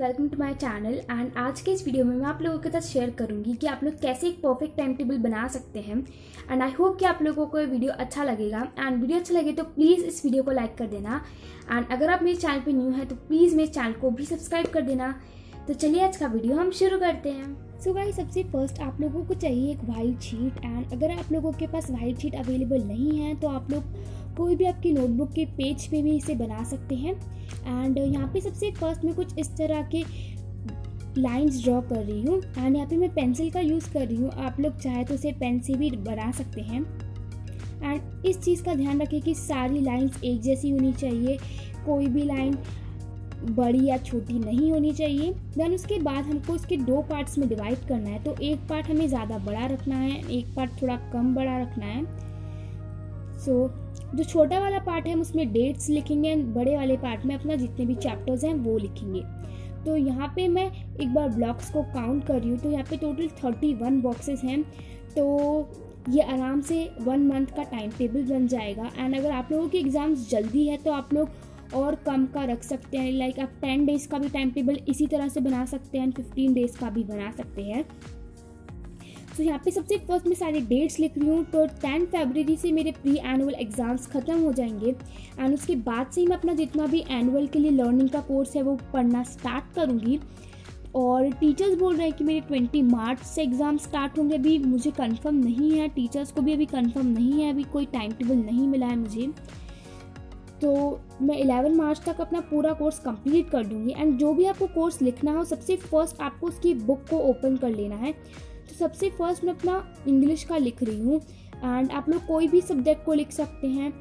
Welcome to my channel. And आज के इस वीडियो में मैं आप लोगों के साथ शेयर करूंगी कि आप लोग कैसे एक परफेक्ट टाइम टेबल बना सकते हैं। एंड आई होप कि आप लोगों को ये वीडियो अच्छा लगेगा। एंड वीडियो अच्छा लगे तो प्लीज़ इस वीडियो को लाइक कर देना। एंड अगर आप मेरे चैनल पर न्यू है तो प्लीज़ मेरे चैनल को भी सब्सक्राइब कर देना। तो चलिए आज का वीडियो हम शुरू करते हैं। सो गाइस, सबसे फर्स्ट आप लोगों को चाहिए एक वाइट शीट। एंड अगर आप लोगों के पास वाइट शीट अवेलेबल नहीं है तो आप लोग कोई भी आपकी नोटबुक के पेज पे भी इसे बना सकते हैं। एंड यहाँ पे सबसे फर्स्ट मैं कुछ इस तरह के लाइंस ड्रॉ कर रही हूँ। एंड यहाँ पे मैं पेंसिल का यूज़ कर रही हूँ, आप लोग चाहे तो इसे पेन से भी बना सकते हैं। एंड इस चीज़ का ध्यान रखें कि सारी लाइंस एक जैसी होनी चाहिए, कोई भी लाइन बड़ी या छोटी नहीं होनी चाहिए। देन उसके बाद हमको इसके दो पार्ट्स में डिवाइड करना है। तो एक पार्ट हमें ज़्यादा बड़ा रखना है, एक पार्ट थोड़ा कम बड़ा रखना है। सो जो छोटा वाला पार्ट है हम उसमें डेट्स लिखेंगे, बड़े वाले पार्ट में अपना जितने भी चैप्टर्स हैं वो लिखेंगे। तो यहाँ पे मैं एक बार ब्लॉक्स को काउंट कर रही हूँ, तो यहाँ पे टोटल 31 बॉक्सेस हैं। तो ये आराम से 1 मंथ का टाइम टेबल बन जाएगा। एंड अगर आप लोगों के एग्ज़ाम्स जल्दी है तो आप लोग और कम का रख सकते हैं। लाइक आप 10 डेज़ का भी टाइम टेबल इसी तरह से बना सकते हैं, 15 डेज़ का भी बना सकते हैं। तो यहाँ पे सबसे फर्स्ट मैं सारे डेट्स लिख रही हूँ। तो 10 फरवरी से मेरे प्री एनुअल एग्ज़ाम्स ख़त्म हो जाएंगे। एंड उसके बाद से ही मैं अपना जितना भी एनुअल के लिए लर्निंग का कोर्स है वो पढ़ना स्टार्ट करूँगी। और टीचर्स बोल रहे हैं कि मेरे 20 मार्च से एग्ज़ाम स्टार्ट होंगे। अभी मुझे कंफर्म नहीं है, टीचर्स को भी अभी कंफर्म नहीं है, अभी कोई टाइम टेबल नहीं मिला है मुझे। तो मैं 11 मार्च तक अपना पूरा कोर्स कंप्लीट कर दूँगी। एंड जो भी आपको कोर्स लिखना हो सबसे फर्स्ट आपको उसकी बुक को ओपन कर लेना है। तो सबसे फर्स्ट मैं अपना इंग्लिश का लिख रही हूँ। एंड आप लोग कोई भी सब्जेक्ट को लिख सकते हैं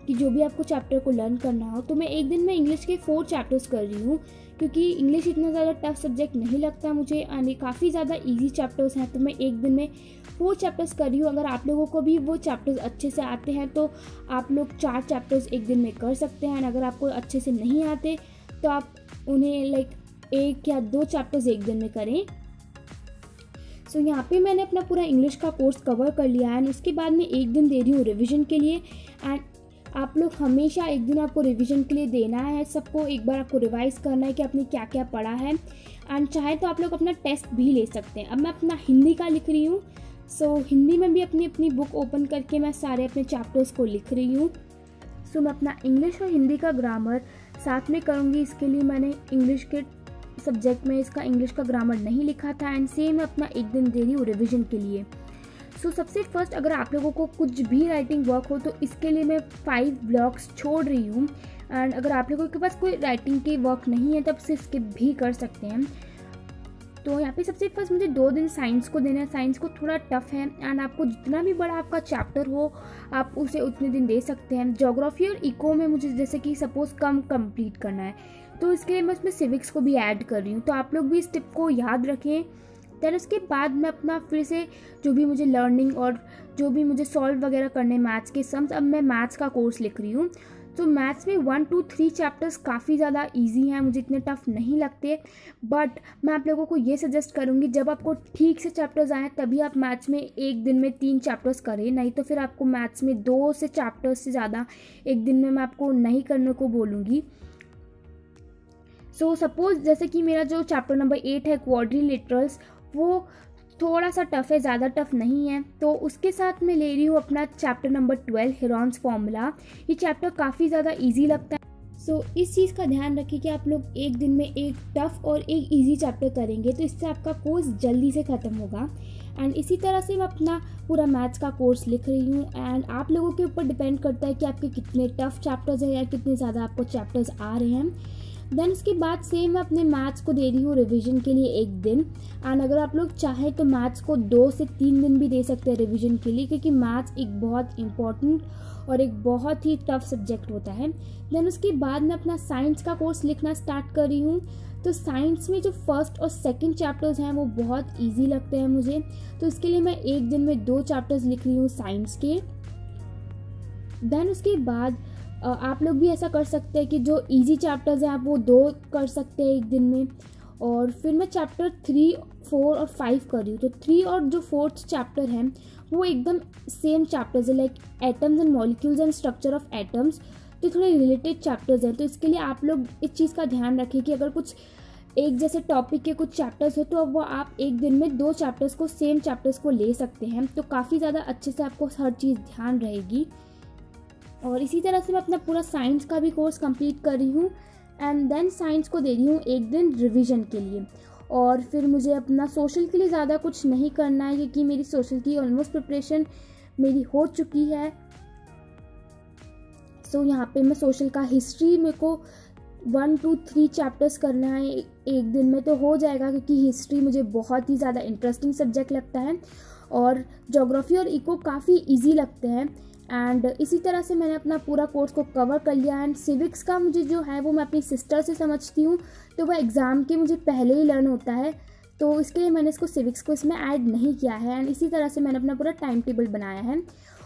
कि जो भी आपको चैप्टर को लर्न करना हो। तो मैं एक दिन में इंग्लिश के 4 चैप्टर्स कर रही हूँ, क्योंकि इंग्लिश इतना ज़्यादा टफ सब्जेक्ट नहीं लगता मुझे। एंड काफ़ी ज़्यादा इजी चैप्टर्स हैं, तो मैं एक दिन में 4 चैप्टर्स कर रही हूँ। अगर आप लोगों को भी वो चैप्टर्स अच्छे से आते हैं तो आप लोग 4 चैप्टर्स एक दिन में कर सकते हैं। अगर आपको अच्छे से नहीं आते तो आप उन्हें लाइक 1 या 2 चैप्टर्स एक दिन में करें। सो यहाँ पे मैंने अपना पूरा इंग्लिश का कोर्स कवर कर लिया है। एंड उसके बाद मैं एक दिन दे रही हूँ रिवीजन के लिए। एंड आप लोग हमेशा एक दिन आपको रिवीजन के लिए देना है। सबको एक बार आपको रिवाइज करना है कि आपने क्या क्या पढ़ा है। एंड चाहे तो आप लोग अपना टेस्ट भी ले सकते हैं। अब मैं अपना हिंदी का लिख रही हूँ। सो हिंदी में भी अपनी बुक ओपन करके मैं सारे अपने चैप्टर्स को लिख रही हूँ। सो मैं अपना इंग्लिश और हिंदी का ग्रामर साथ में करूँगी। इसके लिए मैंने इंग्लिश के सब्जेक्ट में इसका इंग्लिश का ग्रामर नहीं लिखा था। एंड सेम मैं अपना एक दिन दे रही हूँ रिवीजन के लिए। सो सबसे फर्स्ट अगर आप लोगों को कुछ भी राइटिंग वर्क हो तो इसके लिए मैं 5 ब्लॉक्स छोड़ रही हूँ। एंड अगर आप लोगों के पास कोई राइटिंग के वर्क नहीं है तब से स्किप भी कर सकते हैं। तो यहाँ पे सबसे फर्स्ट मुझे 2 दिन साइंस को देना है। साइंस को थोड़ा टफ है। एंड आपको जितना भी बड़ा आपका चैप्टर हो आप उसे उतने दिन दे सकते हैं। ज्योग्राफी और इको में मुझे जैसे कि सपोज कम कंप्लीट करना है तो इसके लिए मैं उसमें सिविक्स को भी ऐड कर रही हूँ। तो आप लोग भी इस टिप को याद रखें। देन उसके बाद मैं अपना फिर से जो भी मुझे लर्निंग और जो भी मुझे सॉल्व वगैरह करने मैथ्स के सम्स, अब मैं मैथ्स का कोर्स लिख रही हूँ। तो मैथ्स में 1, 2, 3 चैप्टर्स काफ़ी ज़्यादा इजी हैं, मुझे इतने टफ नहीं लगते। बट मैं आप लोगों को ये सजेस्ट करूँगी जब आपको ठीक से चैप्टर्स आएँ तभी आप मैथ्स में एक दिन में 3 चैप्टर्स करें। नहीं तो फिर आपको मैथ्स में 2 से चैप्टर्स से ज़्यादा एक दिन में मैं आपको नहीं करने को बोलूँगी। सो सपोज जैसे कि मेरा जो चैप्टर नंबर 8 है क्वाड्रिलेटरल्स, वो थोड़ा सा टफ है, ज़्यादा टफ नहीं है। तो उसके साथ मैं ले रही हूँ अपना चैप्टर नंबर 12 हेरॉन्स फॉर्मूला। ये चैप्टर काफ़ी ज़्यादा इजी लगता है। सो इस चीज़ का ध्यान रखिए कि आप लोग एक दिन में एक टफ और एक इजी चैप्टर करेंगे तो इससे आपका कोर्स जल्दी से ख़त्म होगा। एंड इसी तरह से मैं अपना पूरा मैथ्स का कोर्स लिख रही हूँ। एंड आप लोगों के ऊपर डिपेंड करता है कि आपके कितने टफ चैप्टर्स हैं या कितने ज़्यादा आपको चैप्टर्स आ रहे हैं। देन उसके बाद सेम मैं अपने मैथ्स को दे रही हूँ रिवीजन के लिए एक दिन। एंड अगर आप लोग चाहें तो मैथ्स को 2 से 3 दिन भी दे सकते हैं रिवीजन के लिए, क्योंकि मैथ्स एक बहुत इम्पॉर्टेंट और एक बहुत ही टफ सब्जेक्ट होता है। देन उसके बाद मैं अपना साइंस का कोर्स लिखना स्टार्ट कर रही हूँ। तो साइंस में जो फर्स्ट और सेकंड चैप्टर्स हैं वो बहुत इजी लगते हैं मुझे। तो इसके लिए मैं एक दिन में 2 चैप्टर्स लिख रही हूँ साइंस के। देन उसके बाद आप लोग भी ऐसा कर सकते हैं कि जो इजी चैप्टर्स हैं आप वो 2 कर सकते हैं एक दिन में। और फिर मैं चैप्टर 3, 4 और 5 कर रही हूँ। तो 3 और जो 4th चैप्टर है वो एकदम सेम चैप्टर्स है, like atoms and molecules and structure of atoms. तो थोड़े रिलेटेड चैप्टर्स हैं। तो इसके लिए आप लोग इस चीज़ का ध्यान रखें कि अगर कुछ एक जैसे टॉपिक के कुछ चैप्टर्स हो तो अब वो आप एक दिन में 2 चैप्टर्स को, सेम चैप्टर्स को ले सकते हैं, तो काफ़ी ज़्यादा अच्छे से आपको हर चीज़ ध्यान रहेगी। और इसी तरह से मैं अपना पूरा साइंस का भी कोर्स कंप्लीट कर रही हूँ एंड देन साइंस को दे रही हूँ एक दिन रिवीजन के लिए। और फिर मुझे अपना सोशल के लिए ज़्यादा कुछ नहीं करना है क्योंकि मेरी सोशल की ऑलमोस्ट प्रिपरेशन मेरी हो चुकी है। सो यहाँ पे मैं सोशल का हिस्ट्री मेरे को 1, 2, 3 चैप्टर्स करना है एक दिन में तो हो जाएगा, क्योंकि हिस्ट्री मुझे बहुत ही ज़्यादा इंटरेस्टिंग सब्जेक्ट लगता है और ज्योग्राफी और इको काफ़ी इजी लगते हैं। एंड इसी तरह से मैंने अपना पूरा कोर्स को कवर कर लिया। एंड सिविक्स का मुझे जो है वो मैं अपनी सिस्टर से समझती हूँ, तो वह एग्ज़ाम के मुझे पहले ही लर्न होता है, तो इसके लिए मैंने इसको सिविक्स को इसमें ऐड नहीं किया है। एंड इसी तरह से मैंने अपना पूरा टाइम टेबल बनाया है।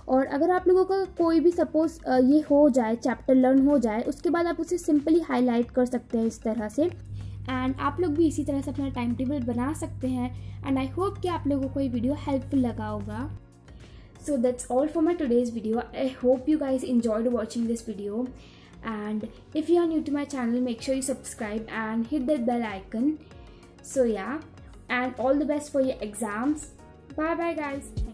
और अगर आप लोगों का कोई भी सपोज ये हो जाए, चैप्टर लर्न हो जाए, उसके बाद आप उसे सिंपली हाईलाइट कर सकते हैं इस तरह से। एंड आप लोग भी इसी तरह से अपना टाइम टेबल बना सकते हैं। एंड आई होप कि आप लोगों को ये वीडियो हेल्पफुल लगा होगा। So that's all for my today's video. I hope you guys enjoyed watching this video, and if you are new to my channel, make sure you subscribe and hit that bell icon. So yeah, and all the best for your exams. Bye bye guys.